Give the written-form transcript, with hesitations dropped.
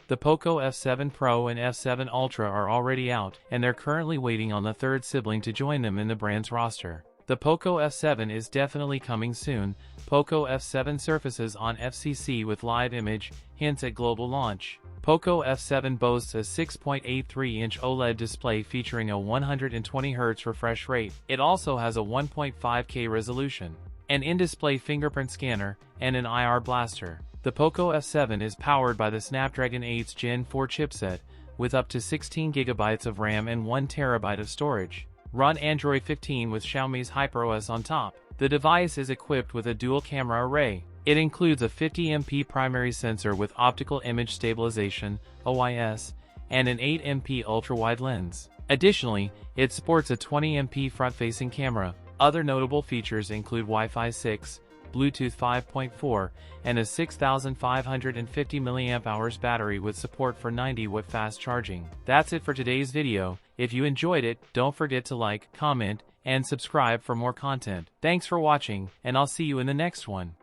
The Poco F7 Pro and F7 Ultra are already out, and they're currently waiting on the third sibling to join them in the brand's roster. The Poco F7 is definitely coming soon. Poco F7 surfaces on FCC with live image, hints at global launch. Poco F7 boasts a 6.83-inch OLED display featuring a 120Hz refresh rate. It also has a 1.5K resolution, an in-display fingerprint scanner, and an IR blaster. The Poco F7 is powered by the Snapdragon 8's Gen 4 chipset, with up to 16GB of RAM and 1TB of storage. Run Android 15 with Xiaomi's HyperOS on top. The device is equipped with a dual camera array. It includes a 50MP primary sensor with optical image stabilization (OIS) and an 8MP ultra-wide lens. Additionally, it sports a 20MP front-facing camera. Other notable features include Wi-Fi 6, Bluetooth 5.4, and a 6,550 mAh battery with support for 90-watt fast charging. That's it for today's video. If you enjoyed it, don't forget to like, comment, and subscribe for more content. Thanks for watching, and I'll see you in the next one.